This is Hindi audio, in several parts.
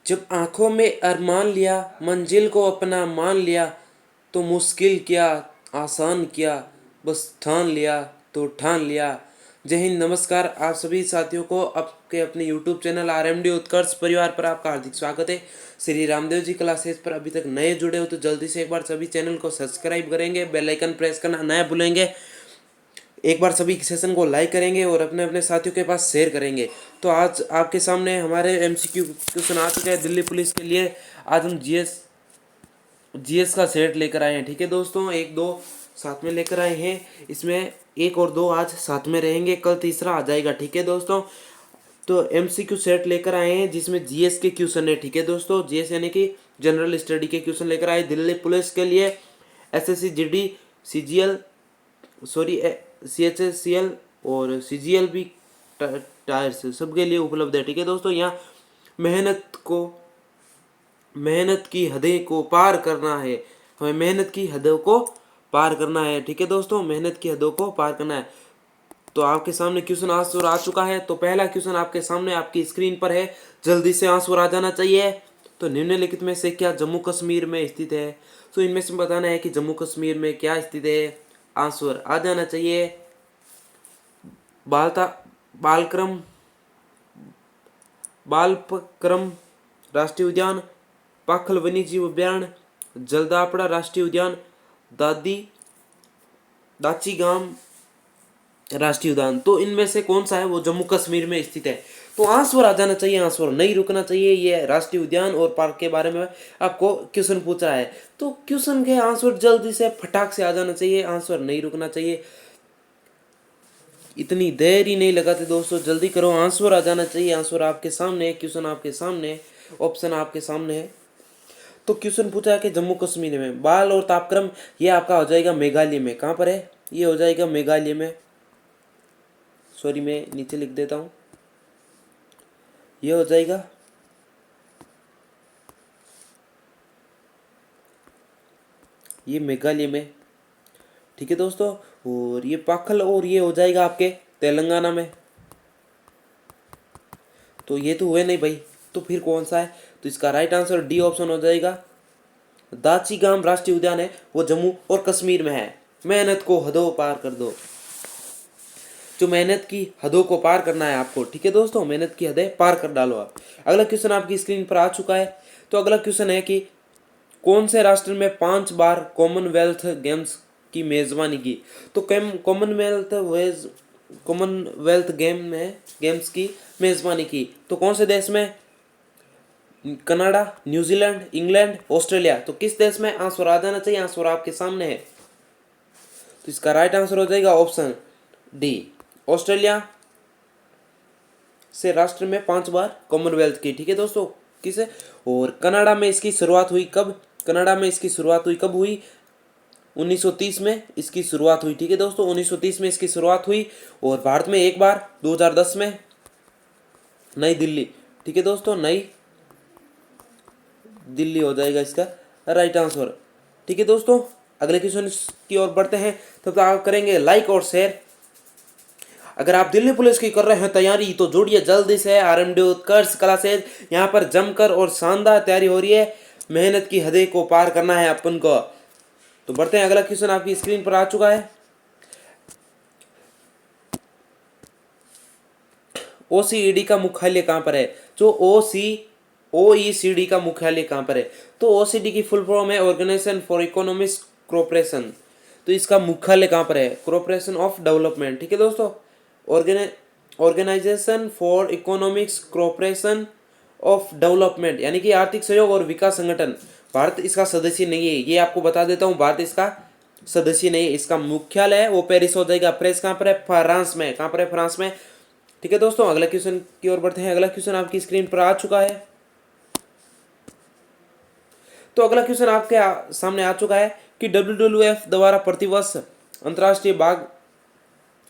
जब आंखों में अरमान लिया, मंजिल को अपना मान लिया, तो मुश्किल क्या आसान क्या, बस ठान लिया तो ठान लिया। जय हिंद, नमस्कार। आप सभी साथियों को आपके अपने यूट्यूब चैनल RMD उत्कर्ष परिवार पर आपका हार्दिक स्वागत है। श्री रामदेव जी क्लासेस पर अभी तक नए जुड़े हो तो जल्दी से एक बार सभी चैनल को सब्सक्राइब करेंगे, बेल आइकन प्रेस करना नया भूलेंगे, एक बार सभी सेशन को लाइक करेंगे और अपने अपने साथियों के पास शेयर करेंगे। तो आज आपके सामने हमारे MCQ क्वेश्चन आ चुके हैं दिल्ली पुलिस के लिए। आज हम जीएस का सेट लेकर आए हैं। ठीक है दोस्तों, एक दो साथ में लेकर आए हैं। इसमें एक और दो आज साथ में रहेंगे, कल तीसरा आ जाएगा। ठीक है दोस्तों, तो MCQ सेट लेकर आए हैं जिसमें जीएस के क्वेश्चन है। ठीक है दोस्तों, जीएस यानी कि जनरल स्टडी के क्वेश्चन लेकर आए दिल्ली पुलिस के लिए। SSC GD CGL CHSCL और CGL भी टायर्स सबके लिए उपलब्ध है। ठीक है दोस्तों, यहाँ मेहनत की हदें को पार करना है। हमें मेहनत की हदों को पार करना है। ठीक है दोस्तों, मेहनत की हदों को पार करना है। तो आपके सामने क्वेश्चन आंसर आ चुका है। तो पहला क्वेश्चन आपके सामने आपकी स्क्रीन पर है, जल्दी से आंसर आ जाना चाहिए। तो निम्नलिखित में से क्या जम्मू कश्मीर में स्थित है? तो इनमें से बताना है कि जम्मू कश्मीर में क्या स्थित है। आंसर आ जाना चाहिए। बालता बालक्रम बालपक्रम राष्ट्रीय उद्यान, पाखल वन्यजीव अभ्यारण्य, जलदापड़ा राष्ट्रीय उद्यान, दाची गांव राष्ट्रीय उद्यान। तो इनमें से कौन सा है वो जम्मू कश्मीर में स्थित है? तो आंसर आ जाना चाहिए, आंसर नहीं रुकना चाहिए। ये राष्ट्रीय उद्यान और पार्क के बारे में आपको क्वेश्चन पूछा है, तो क्वेश्चन के आंसर जल्दी से फटाक से आ जाना चाहिए, आंसर नहीं रुकना चाहिए। इतनी देर ही नहीं लगाते दोस्तों, जल्दी करो, आंसर आ जाना चाहिए। आंसर आपके सामने है, क्वेश्चन आपके सामने है, ऑप्शन आपके सामने है। तो क्वेश्चन पूछा है कि जम्मू कश्मीर में बाल और तापक्रम, ये आपका हो जाएगा मेघालय में। कहाँ पर है? ये हो जाएगा मेघालय में। सॉरी, मैं नीचे लिख देता हूँ, ये हो जाएगा ये मेघालय में। ठीक है दोस्तों, और ये पाखल और ये हो जाएगा आपके तेलंगाना में। तो ये तो हुए नहीं भाई, तो फिर कौन सा है? तो इसका राइट आंसर डी ऑप्शन हो जाएगा। दाची-गाम राष्ट्रीय उद्यान है वो जम्मू और कश्मीर में है। मेहनत को हदों पार कर दो, जो मेहनत की हदों को पार करना है आपको। ठीक है दोस्तों, मेहनत की हदें पार कर डालो आप। अगला क्वेश्चन आपकी स्क्रीन पर आ चुका है। तो अगला क्वेश्चन है कि कौन से राष्ट्र में 5 बार कॉमनवेल्थ गेम्स की मेजबानी की? तो कॉमनवेल्थ गेम्स की मेजबानी की तो कौन से देश में? Canada, New Zealand, England, Australia. तो किस देश में? आंसर आ जाना चाहिए, आंसर आपके सामने है। तो इसका राइट आंसर हो जाएगा ऑप्शन डी, ऑस्ट्रेलिया से राष्ट्र में 5 बार कॉमनवेल्थ की। ठीक है दोस्तों, किस? और कनाडा में इसकी शुरुआत हुई कब? कनाडा में इसकी शुरुआत हुई कब हुई? 1930 में इसकी शुरुआत हुई। ठीक है दोस्तों, 1930 में इसकी शुरुआत हुई। और भारत में एक बार 2010 में नई दिल्ली। ठीक है दोस्तों, नई दिल्ली हो जाएगा इसका राइट आंसर। ठीक है दोस्तों, अगले क्वेश्चन की ओर बढ़ते हैं। तब तक आप करेंगे लाइक और शेयर। अगर आप दिल्ली पुलिस की कर रहे हैं तैयारी तो जुड़िए जल्दी से RMD उत्कर्ष क्लासेज। यहाँ पर जमकर और शानदार तैयारी हो रही है। मेहनत की हदें को पार करना है अपन को। तो बढ़ते हैं, अगला क्वेश्चन आपकी स्क्रीन पर आ चुका है। OECD का मुख्यालय कहाँ पर है? जो OECD का मुख्यालय कहाँ पर है? तो OECD की फुल फॉर्म है ऑर्गेनाइजेशन फॉर इकोनॉमिक कोऑपरेशन। तो इसका मुख्यालय कहाँ पर है? Cooperation of development. ठीक है दोस्तों, organization for economics cooperation of development यानी कि आर्थिक सहयोग और विकास संगठन। भारत इसका सदस्य नहीं है, ये आपको बता देता हूँ, भारत इसका सदस्य नहीं है। इसका मुख्यालय है वो पेरिस हो जाएगा। पेरिस कहाँ पर है? फ्रांस में। कहाँ पर है? फ्रांस में। ठीक है दोस्तों, अगला क्वेश्चन की ओर बढ़ते हैं। अगला क्वेश्चन आपकी स्क्रीन पर आ चुका है। तो अगला क्वेश्चन आपके सामने आ चुका है कि WWF द्वारा प्रतिवर्ष अंतर्राष्ट्रीय बाघ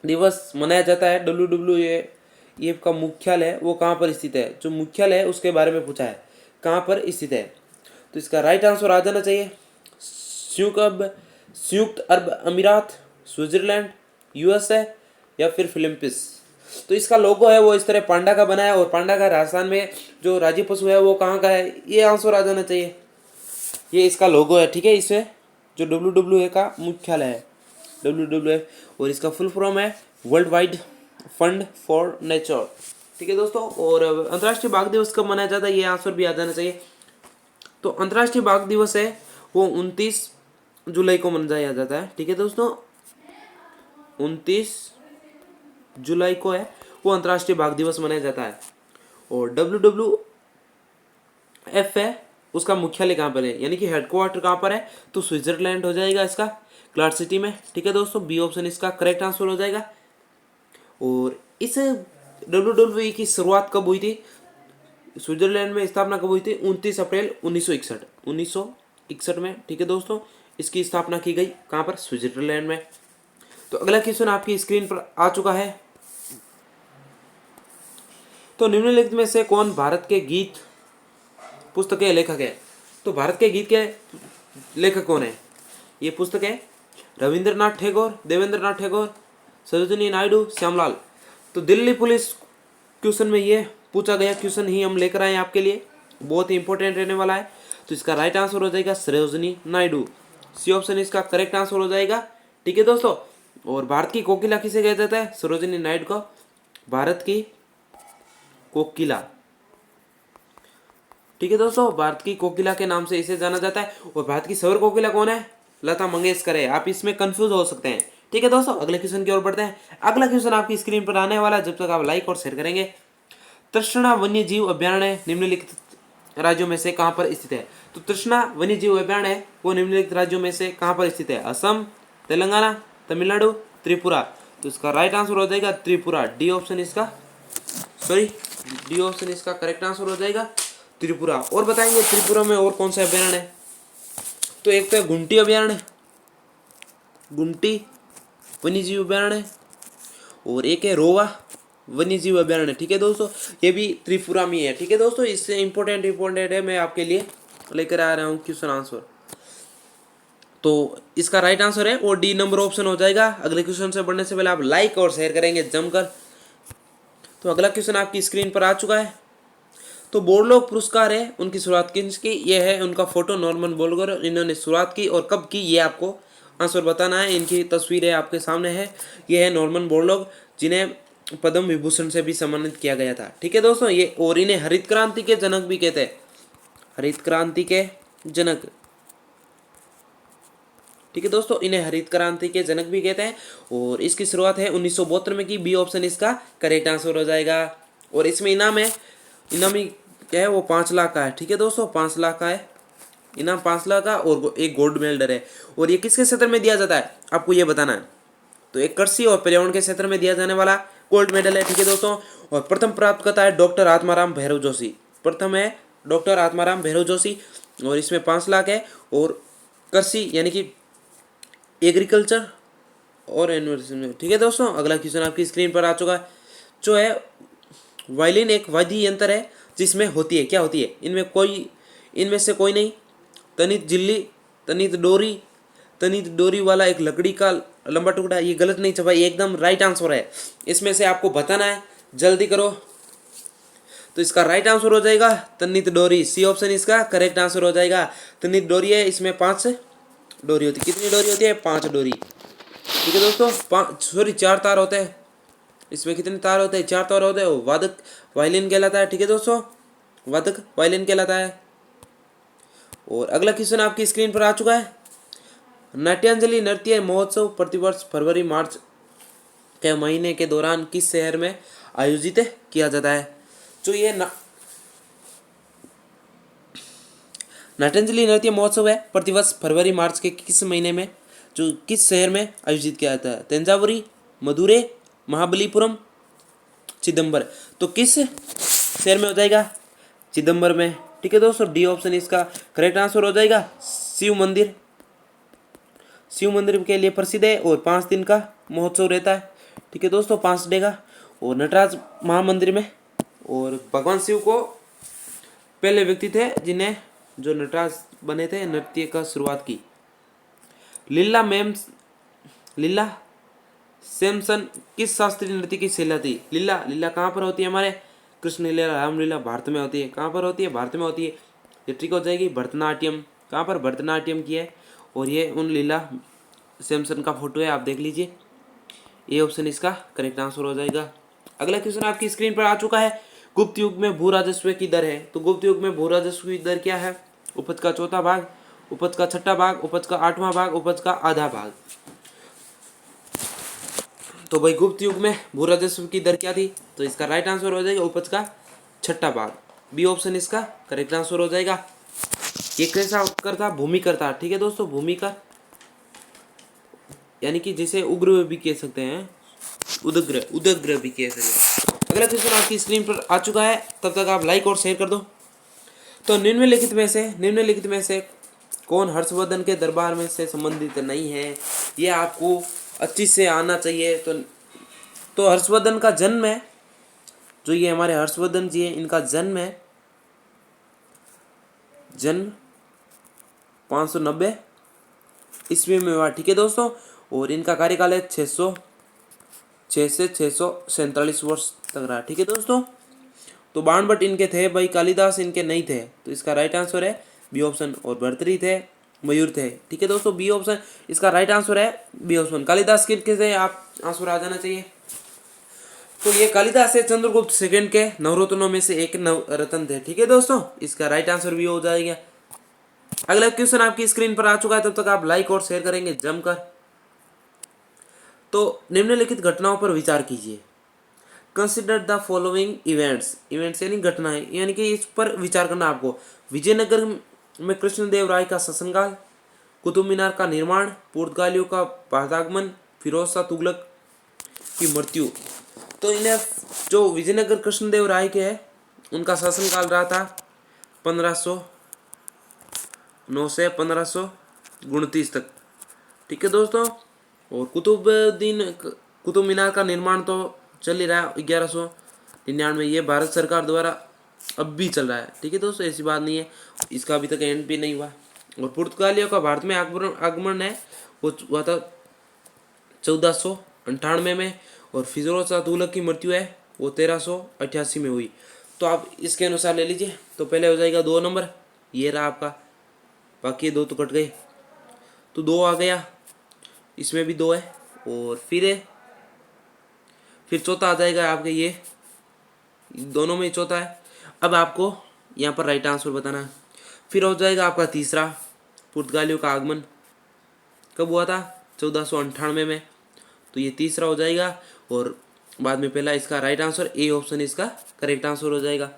दिवस मनाया जाता है। WWF का मुख्यालय वो कहाँ पर स्थित है? जो मुख्यालय है उसके बारे में पूछा है, कहाँ पर स्थित है। तो इसका राइट आंसर आ जाना चाहिए संयुक्त अरब अमीरात, स्विट्जरलैंड, USA या फिर फिलीपींस। तो इसका लोगो है वो इस तरह पांडा का बना है, और पांडा का राजस्थान में जो राज्य पशु है वो कहाँ का है, ये आंसर आ जाना चाहिए। ये इसका लोगो है, ठीक है। इसे जो WWE का मुख्यालय है, WWF, और इसका फुल फॉर्म है world wide fund for nature, ठीक है दोस्तों। और अंतर्राष्ट्रीय बाघ दिवस कब मनाया जाता है, ये आंसर भी आ जाना चाहिए। तो अंतर्राष्ट्रीय बाघ दिवस है वो 29 जुलाई को मनाया जाता है, ठीक है दोस्तों। 29 जुलाई को है वो अंतर्राष्ट्रीय बाघ दिवस मनाया जाता है। और WWF है उसका मुख्यालय कहाँ पर है, यानी कि हेडक्वार्टर कहाँ पर है, तो स्विट्जरलैंड हो जाएगा इसका, क्लार्क सिटी में, ठीक है दोस्तों। बी ऑप्शन इसका करेक्ट आंसर हो जाएगा। और इस WWE की शुरुआत कब हुई थी, स्विट्जरलैंड में स्थापना कब हुई थी, 29 अप्रैल 1961 में, ठीक है दोस्तों। इसकी स्थापना की गई कहाँ पर, स्विट्जरलैंड में। तो अगला क्वेश्चन आपकी स्क्रीन पर आ चुका है। तो निम्नलिखित में से कौन भारत के गीत पुस्तक के लेखक है, तो भारत के गीत के लेखक कौन है, ये पुस्तक है रविंद्रनाथ टैगोर, देवेंद्रनाथ टैगोर, सरोजिनी नायडू, श्यामलाल। तो दिल्ली पुलिस क्वेश्चन में ये पूछा गया क्वेश्चन ही हम लेकर आए आपके लिए, बहुत ही इंपॉर्टेंट रहने वाला है। तो इसका राइट आंसर हो जाएगा सरोजिनी नायडू, सी ऑप्शन इसका करेक्ट आंसर हो जाएगा, ठीक है दोस्तों। और भारत की कोकिला किसे कहा जाता है, सरोजिनी नायडू को भारत की कोकिला, ठीक है दोस्तों, भारत की कोकिला के नाम से इसे जाना जाता है। और भारत की स्वर कोकिला कौन है, लता मंगेशकर है। आप इसमें कंफ्यूज हो सकते हैं, ठीक है दोस्तों। अगले क्वेश्चन की ओर बढ़ते हैं। अगला क्वेश्चन आपकी स्क्रीन पर आने वाला है, जब तक आप लाइक और शेयर करेंगे। तृष्णा वन्य जीव अभ्यारण्य निम्नलिखित राज्यों में से कहां पर स्थित है, तो तृष्णा वन्य जीव अभ्यारण्य वो निम्नलिखित राज्यों में से कहां पर स्थित है, असम, तेलंगाना, तमिलनाडु, त्रिपुरा। तो इसका राइट आंसर हो जाएगा त्रिपुरा, डी ऑप्शन इसका करेक्ट आंसर हो जाएगा त्रिपुरा। और बताएंगे त्रिपुरा में और कौन सा अभ्यारण्य है, तो एक तो है गुंटी अभ्यारण्य, गुंटी वन्यजीव अभ्यारण्य, और एक है रोवा वन्यजीव अभ्यारण्य, ठीक है दोस्तों। ये भी त्रिपुरा में है, ठीक है दोस्तों। इससे इंपॉर्टेंट है, मैं आपके लिए लेकर आ रहा हूँ क्वेश्चन आंसर। तो इसका राइट आंसर है और डी नंबर ऑप्शन हो जाएगा। अगले क्वेश्चन से बढ़ने से पहले आप लाइक और शेयर करेंगे जमकर। तो अगला क्वेश्चन आपकी स्क्रीन पर आ चुका है। तो बोरलॉग पुरस्कार है उनकी शुरुआत किसकी, ये है उनका फोटो नॉर्मन बोरलॉग, इन्होंने शुरुआत की और कब की ये आपको आंसर बताना है। इनकी तस्वीरें आपके सामने है, ये है नॉर्मन बोरलॉग जिन्हें पद्म विभूषण से भी सम्मानित किया गया था, ठीक है दोस्तों। ये और इन्हें हरित क्रांति के जनक भी कहते हैं, हरित क्रांति के जनक, ठीक है दोस्तों, इन्हें हरित क्रांति के जनक भी कहते हैं। और इसकी शुरुआत है 1972 में की, बी ऑप्शन इसका करेक्ट आंसर हो जाएगा। और इसमें इनाम है, इनामी क्या है वो 5 लाख का है, ठीक है दोस्तों, 5 लाख का है इनाम, 5 लाख का, और एक गोल्ड मेडल है। और ये किसके क्षेत्र में दिया जाता है आपको ये बताना है, तो एक कृषि और पर्यावरण के क्षेत्र में दिया जाने वाला गोल्ड मेडल है, ठीक है दोस्तों। और प्रथम प्राप्तकर्ता है डॉक्टर आत्माराम भैरव जोशी, प्रथम है डॉक्टर आत्माराम भैरव जोशी, और इसमें 5 लाख है। और कृषि यानी कि एग्रीकल्चर और एनवायरमेंट, ठीक है दोस्तों। अगला क्वेश्चन आपकी स्क्रीन पर आ चुका है, जो है वायलिन एक वाद्य यंत्र है जिसमें होती है, क्या होती है, इनमें से कोई नहीं, तनित झिल्ली, तनित डोरी वाला एक लकड़ी का लंबा टुकड़ा, ये गलत नहीं छपाई, एकदम राइट आंसर है। इसमें से आपको बताना है, जल्दी करो। तो इसका राइट आंसर हो जाएगा तनित डोरी, सी ऑप्शन इसका करेक्ट आंसर हो जाएगा। तनित डोरी है, इसमें 5 डोरी होती है, कितनी डोरी होती है, 5 डोरी, ठीक है दोस्तों। 4 तार होते हैं, इसमें कितने तार होते हैं, 4 तार होते हैं। वो वादक वायलिन कहलाता है, ठीक है दोस्तों, वादक वायलिन कहलाता है। और अगला क्वेश्चन आपकी स्क्रीन पर आ चुका है। नाट्यांजलि नृत्य महोत्सव प्रतिवर्ष फरवरी मार्च के महीने के दौरान किस शहर में आयोजित किया जाता है, जो ये नाट्यांजलि नृत्य महोत्सव है प्रतिवर्ष फरवरी मार्च के किस महीने में, जो किस शहर में आयोजित किया जाता है, तंजावुरी, मदुरै, महाबलीपुरम, चिदम्बर। तो किस शहर में हो जाएगा, चिदम्बर में, ठीक है दोस्तों, डी ऑप्शन इसका करेक्ट आंसर हो जाएगा। शिव मंदिर के लिए प्रसिद्ध है और 5 दिन का महोत्सव रहता है, ठीक है दोस्तों, 5 डे का। और नटराज महामंदिर में, और भगवान शिव को पहले व्यक्ति थे जिन्हें जो नटराज बने थे नृत्य का शुरुआत की। लीला सैमसन किस शास्त्रीय नृत्य की शैली थी? लीला। लीला कहाँ पर होती है? हमारे कृष्ण लीला, रामलीला भारत में होती है। कहाँ पर होती है? भारत में होती है। ये ट्रिक हो जाएगी। भरतनाट्यम कहाँ पर? भरतनाट्यम की है। और ये उन लीला सैमसन का फोटो है, आप देख लीजिए। ये ऑप्शन इसका करेक्ट आंसर हो जाएगा। अगला क्वेश्चन आपकी स्क्रीन पर आ चुका है। गुप्त युग में भू राजस्व की दर है, तो गुप्त युग में भू राजस्व की दर क्या है? उपज का चौथा भाग, उपज का छठा भाग, उपज का आठवां भाग, उपज का आधा भाग। तो भाई गुप्त युग में भू राजस्व की दर क्या थी? तो इसका राइट आंसर हो जाएगा उपज का छठा भाग। बी ऑप्शन इसका करेक्ट आंसर हो जाएगा। ये कैसा कर था? भूमि करता, ठीक है दोस्तों, भूमि का, यानी कि जिसे उग्र भी कह सकते हैं, उदग्र, उदग्र भी कह सकते हैं। अगला क्वेश्चन आपकी स्क्रीन पर आ चुका है, तब तक आप लाइक और शेयर कर दो। तो निम्नलिखित में से कौन हर्षवर्धन के दरबार में से संबंधित नहीं है? ये आपको अच्छी से आना चाहिए। तो हर्षवर्धन का जन्म है, जो ये हमारे हर्षवर्धन जी है, इनका जन्म है, जन्म 590 ईस्वी में हुआ, ठीक है दोस्तों। और इनका कार्यकाल है 606 से 647 वर्ष तक रहा, ठीक है दोस्तों। तो बाणभट्ट इनके थे भाई, कालिदास इनके नहीं थे, तो इसका राइट आंसर है बी ऑप्शन। और भर्तृहरि थे, मयूर थे, ठीक है दोस्तों, बी ऑप्शन इसका राइट आंसर है, बी ऑप्शन। कालिदास किनके थे? आप आंसर आ जाना चाहिए। तो ये कालिदास है चंद्रगुप्त सेकंड के नवरत्नों में से एक नवरत्न थे, ठीक है दोस्तों, इसका राइट आंसर भी हो जाएगा। अगला क्वेश्चन आपकी स्क्रीन पर आ चुका है, तब तक आप लाइक और शेयर करेंगे जमकर। तो निम्नलिखित घटनाओं पर विचार कीजिए। Consider the following events, events यानी घटनाएं, यानी कि इस पर विचार करना आपको। विजयनगर में कृष्णदेव राय का शासनकाल, कुतुब मीनार का निर्माण, पुर्तगालियों का भारतागमन, फिरोज शाह तुगलक की मृत्यु। तो इन्हें जो विजयनगर कृष्णदेव राय के है, उनका शासनकाल रहा था 1509 से 1529 तक, ठीक है दोस्तों। और कुतुब मीनार का निर्माण तो चल ही रहा है 1199, ये भारत सरकार द्वारा अब भी चल रहा है, ठीक है दोस्तों, ऐसी बात नहीं है, इसका अभी तक एंड भी नहीं हुआ। और पुर्तगालियों का भारत में आगमन है, वो हुआ था 1498 में। और फिरोज शाह तुगलक की मृत्यु है, वो 1388 में हुई। तो आप इसके अनुसार ले लीजिए। तो पहले हो जाएगा 2 नंबर, ये रहा आपका, बाकी 2 तो कट गए, तो 2 आ गया, इसमें भी 2 है, और फिर चौथा आ जाएगा आपके, ये दोनों में चौथा है। अब आपको यहाँ पर राइट आंसर बताना है। फिर हो जाएगा आपका तीसरा, पुर्तगालियों का आगमन कब हुआ था? 1498 में, तो ये तीसरा हो जाएगा। और बाद में पहला, इसका राइट आंसर ए ऑप्शन इसका करेक्ट आंसर हो जाएगा।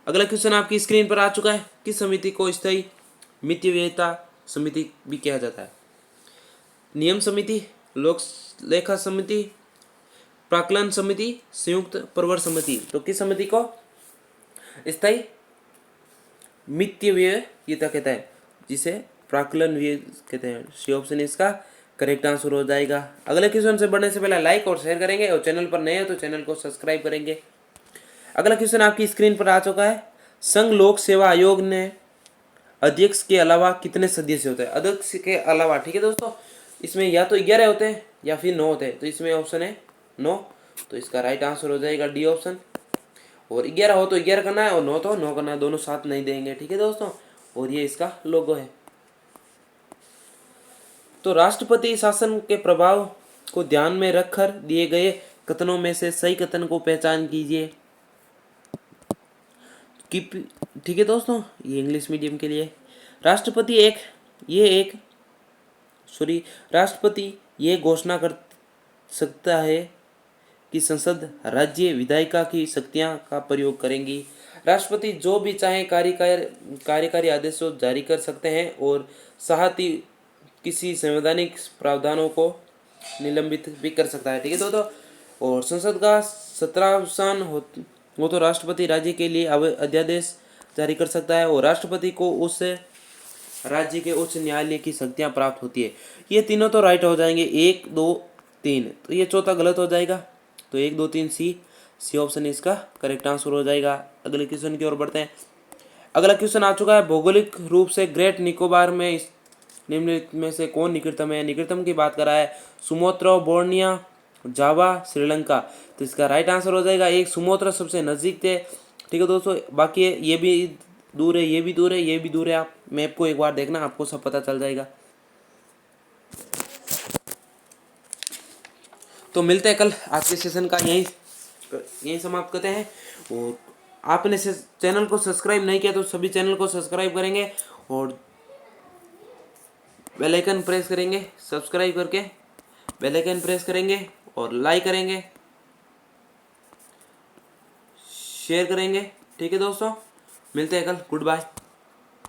अगला क्वेश्चन आपकी स्क्रीन पर आ चुका है। किस समिति को स्थायी मितव्ययिता समिति भी कहा जाता है? नियम समिति, लोक लेखा समिति, प्राक्कलन समिति, संयुक्त प्रवर समिति। तो किस समिति को स्थायी मितव्ययिता कहता है, जिसे प्राक्कलन व्यय कहते हैं? सी ऑप्शन इसका करेक्ट आंसर हो जाएगा। अगले क्वेश्चन से बढ़ने से पहले लाइक और शेयर करेंगे, और चैनल पर नए हैं तो चैनल को सब्सक्राइब करेंगे। अगला क्वेश्चन आपकी स्क्रीन पर आ चुका है। संघ लोक सेवा आयोग ने अध्यक्ष के अलावा कितने सदस्य होते हैं? अध्यक्ष के अलावा, ठीक है दोस्तों, इसमें या तो 11 होते हैं या फिर 9 होते हैं, तो इसमें ऑप्शन है 9, तो इसका राइट आंसर हो जाएगा डी ऑप्शन। और 11 हो तो 11 करना है, और 9 तो 9 करना है, दोनों साथ नहीं देंगे, ठीक है दोस्तों। और ये इसका लोगो है। तो राष्ट्रपति शासन के प्रभाव को ध्यान में रखकर दिए गए कथनों में से सही कथन को पहचान कीजिए। ठीक है दोस्तों, ये इंग्लिश मीडियम के लिए। राष्ट्रपति ये घोषणा कर सकता है कि संसद राज्य विधायिका की शक्तियां का प्रयोग करेंगी। राष्ट्रपति जो भी चाहे कार्यकारी आदेश जारी कर सकते हैं, और साथ ही किसी संवैधानिक प्रावधानों को निलंबित भी कर सकता है, ठीक है दोस्तों। और संसद का 17वां वो तो राष्ट्रपति राज्य के लिए अध्यादेश जारी कर सकता है, और राष्ट्रपति को उस राज्य के उच्च न्यायालय की शक्तियां प्राप्त होती है। ये तीनों तो राइट हो जाएंगे, 1 2 3, तो ये चौथा गलत हो जाएगा। तो 1 2 3 सी ऑप्शन इसका करेक्ट आंसर हो जाएगा। अगले क्वेश्चन की ओर बढ़ते हैं। अगला क्वेश्चन आ चुका है। भौगोलिक रूप से ग्रेट निकोबार में निम्नलिखित में से कौन निकटतम है? निकटतम की बात करा है सुमात्रा, बोर्निया, जावा, श्रीलंका। तो इसका राइट आंसर हो जाएगा एक सुमात्रा सबसे नज़दीक थे। ठीक है दोस्तों, बाकी ये भी दूर है, ये भी दूर है, ये भी दूर है। आप मैप को एक बार देखना, आपको सब पता चल जाएगा। तो मिलते हैं कल। आज के सेशन का यहीं समाप्त करते हैं। और आपने चैनल को सब्सक्राइब नहीं किया तो सभी चैनल को सब्सक्राइब करेंगे और बेल आइकन प्रेस करेंगे। सब्सक्राइब करके बेल आइकन प्रेस करेंगे और लाइक करेंगे, शेयर करेंगे। ठीक है दोस्तों, मिलते हैं कल। Good bye.